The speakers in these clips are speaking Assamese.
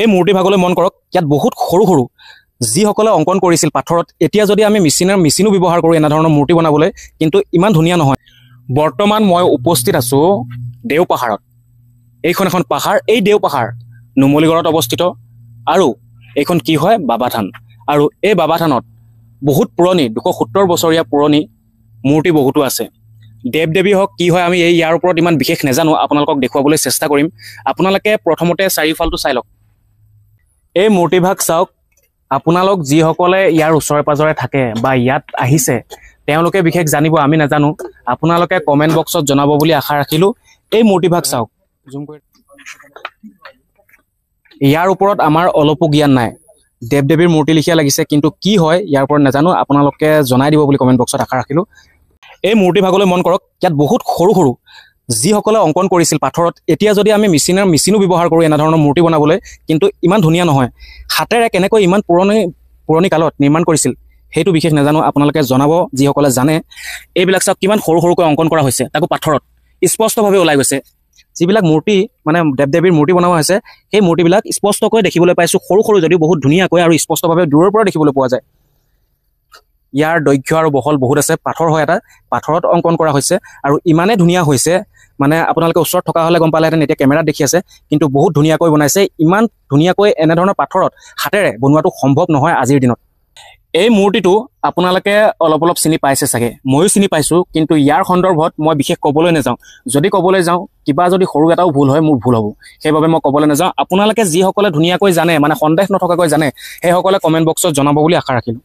এই মূৰ্তিভাগলৈ মন কৰক, ইয়াত বহুত সৰু সৰু যিসকলে অংকন কৰিছিল পাথৰত, এতিয়া যদি আমি মেচিনো ব্যৱহাৰ কৰোঁ এনেধৰণৰ মূৰ্তি বনাবলৈ, কিন্তু ইমান ধুনীয়া নহয়। বৰ্তমান মই উপস্থিত আছোঁ দেওপাহাৰত। এইখন এখন পাহাৰ, এই দেওপাহাৰ নুমলীগড়ত অৱস্থিত। আৰু এইখন কি হয়, বাবা থান। আৰু এই বাবা থানত বহুত পুৰণি 270 বছৰীয়া পুৰণি মূৰ্তি বহুতো আছে। দেৱ দেৱী হওক কি হয়, আমি ইয়াৰ ওপৰত ইমান বিশেষ নাজানো, আপোনালোকক দেখুৱাবলৈ চেষ্টা কৰিম। আপোনালোকে প্ৰথমতে চাৰিওফালটো চাই লওক। এই মূৰ্তিভাগ চাওক। আপোনালোক যিসকলে ইয়াৰ ওচৰে পাজৰে থাকে বা ইয়াত আহিছে তেওঁলোকে বিশেষ জানিব, আমি নাজানো। আপোনালোকে কমেণ্ট বক্সত জনাব বুলি আশা ৰাখিলোঁ। এই মূৰ্তিভাগ চাওক, জুম কৰি। ইয়াৰ ওপৰত আমাৰ অলপো জ্ঞান নাই। দেৱ দেৱীৰ মূৰ্তি লিখিয়া লাগিছে, কিন্তু কি হয় ইয়াৰ ওপৰত নাজানো। আপোনালোকে জনাই দিব বুলি কমেণ্ট বক্সত আশা ৰাখিলোঁ। এই মূৰ্তিভাগলৈ মন কৰক, ইয়াত বহুত সৰু সৰু যিসকলে অংকন কৰিছিল পাথৰত, এতিয়া যদি আমি মেচিনো ব্যৱহাৰ কৰোঁ এনেধৰণৰ মূৰ্তি বনাবলৈ, কিন্তু ইমান ধুনীয়া নহয়। হাতেৰে কেনেকৈ ইমান পুৰণি কালত নিৰ্মাণ কৰিছিল সেইটো বিশেষ নাজানো। আপোনালোকে জনাব যিসকলে জানে। এইবিলাক চাওক, কিমান সৰু সৰুকৈ অংকন কৰা হৈছে, তাকো পাথৰত স্পষ্টভাৱে ওলাই গৈছে। যিবিলাক মূৰ্তি মানে দেৱ দেৱীৰ মূৰ্তি বনোৱা হৈছে, সেই মূৰ্তিবিলাক স্পষ্টকৈ দেখিবলৈ পাইছোঁ। সৰু সৰু যদিও বহুত ধুনীয়াকৈ আৰু স্পষ্টভাৱে দূৰৰ পৰা দেখিবলৈ পোৱা যায়। ইয়াৰ দৈৰ্ঘ্য আৰু বহল বহুত আছে। পাথৰ হয়, এটা পাথৰত অংকন কৰা হৈছে আৰু ইমানেই ধুনীয়া হৈছে, মানে আপোনালোকে ওচৰত থকা হ'লে গম পালেহেঁতেন, এতিয়া কেমেৰাত দেখি আছে, কিন্তু বহুত ধুনীয়াকৈ বনাইছে। ইমান ধুনীয়াকৈ এনেধৰণৰ পাথৰত হাতেৰে বনোৱাটো সম্ভৱ নহয় আজিৰ দিনত। এই মূৰ্তিটো আপোনালোকে অলপ চিনি পাইছে চাগে, ময়ো চিনি পাইছোঁ, কিন্তু ইয়াৰ সন্দৰ্ভত মই বিশেষ ক'বলৈ নাযাওঁ। যদি ক'বলৈ যাওঁ, কিবা যদি সৰু এটাও ভুল হয়, মোৰ ভুল হ'ব, সেইবাবে মই ক'বলৈ নাযাওঁ। আপোনালোকে যিসকলে ধুনীয়াকৈ জানে, মানে সন্দেহ নথকাকৈ জানে, সেইসকলে কমেণ্ট বক্সত জনাব বুলি আশা ৰাখিলোঁ।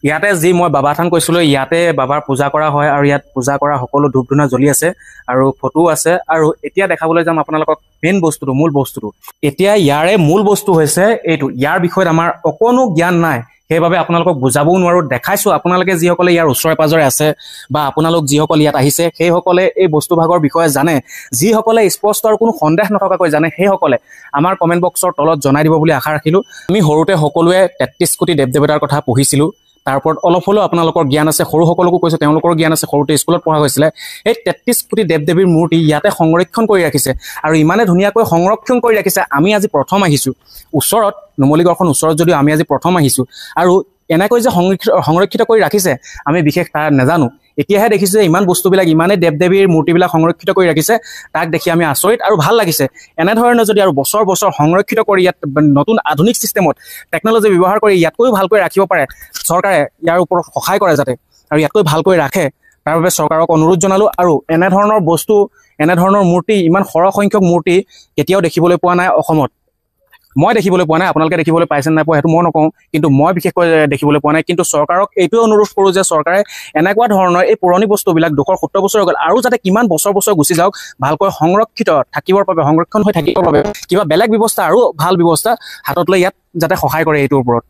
ইয়াতে যি মই বাবা থান কৈছিলোঁ, ইয়াতে বাবাৰ পূজা কৰা হয় আৰু ইয়াত পূজা কৰা সকলো ধূপ ধূনা জ্বলি আছে আৰু ফটো আছে। আৰু এতিয়া দেখাবলৈ যাম আপোনালোকক মেইন বস্তুটো, মূল বস্তুটো। এতিয়া ইয়াৰে মূল বস্তু হৈছে এইটো। ইয়াৰ বিষয়ত আমাৰ অকণো জ্ঞান নাই, সেইবাবে আপোনালোকক বুজাবও নোৱাৰোঁ। দেখাইছোঁ, আপোনালোকে যিসকলে ইয়াৰ ওচৰে পাজৰে আছে বা আপোনালোক যিসকল ইয়াত আহিছে, সেইসকলে এই বস্তুভাগৰ বিষয়ে জানে। যিসকলে স্পষ্ট আৰু কোনো সন্দেহ নথকাকৈ জানে, সেইসকলে আমাৰ কমেণ্ট বক্সৰ তলত জনাই দিব বুলি আশা ৰাখিলোঁ। আমি সৰুতে সকলোৱে 33 কোটি দেৱ দেৱতাৰ কথা পঢ়িছিলোঁ, তাৰ ওপৰত অলপ হ'লেও আপোনালোকৰ জ্ঞান আছে। সৰুসকলকো কৈছোঁ, তেওঁলোকৰ জ্ঞান আছে, সৰুতে স্কুলত পঢ়া হৈছিলে। এই 33 কোটি দেৱ দেৱীৰ মূৰ্তি ইয়াতে সংৰক্ষণ কৰি ৰাখিছে আৰু ইমানে ধুনীয়াকৈ সংৰক্ষণ কৰি ৰাখিছে। আমি আজি প্ৰথম আহিছোঁ ওচৰত, নুমলীগড়খন ওচৰত যদিও আমি আজি প্ৰথম আহিছোঁ। আৰু এনেকৈ যে সংৰক্ষিত কৰি ৰাখিছে, আমি বিশেষ তাৰ নাজানো। এতিয়াহে দেখিছোঁ যে ইমান বস্তুবিলাক, ইমানেই দেৱ দেৱীৰ মূৰ্তিবিলাক সংৰক্ষিত কৰি ৰাখিছে, তাক দেখি আমি আচৰিত আৰু ভাল লাগিছে। এনেধৰণে যদি আৰু বছৰ বছৰ সংৰক্ষিত কৰি ইয়াত নতুন আধুনিক ছিষ্টেমত টেকন'লজি ব্যৱহাৰ কৰি ইয়াতকৈও ভালকৈ ৰাখিব পাৰে, চৰকাৰে ইয়াৰ ওপৰত সহায় কৰে যাতে, আৰু ইয়াতকৈ ভালকৈ ৰাখে, তাৰ বাবে চৰকাৰক অনুৰোধ জনালোঁ। আৰু এনেধৰণৰ বস্তু, এনেধৰণৰ মূৰ্তি, ইমান সৰহ সংখ্যক মূৰ্তি কেতিয়াও দেখিবলৈ পোৱা নাই অসমত। মই দেখিবলৈ পোৱা নাই, আপোনালোকে দেখিবলৈ পাইছে নাই পোৱা সেইটো মই নকওঁ, কিন্তু মই বিশেষকৈ দেখিবলৈ পোৱা নাই। কিন্তু চৰকাৰক এইটোৱে অনুৰোধ কৰোঁ যে চৰকাৰে এনেকুৱা ধৰণৰ এই পুৰণি বস্তুবিলাক 270 বছৰ হৈ গ'ল, আৰু যাতে কিমান বছৰ গুচি যাওক, ভালকৈ সংৰক্ষিত থাকিবৰ বাবে, সংৰক্ষণ হৈ থাকিবৰ বাবে কিবা বেলেগ ব্যৱস্থা আৰু ভাল ব্যৱস্থা হাতত লৈ ইয়াত যাতে সহায় কৰে এইটোৰ ওপৰত।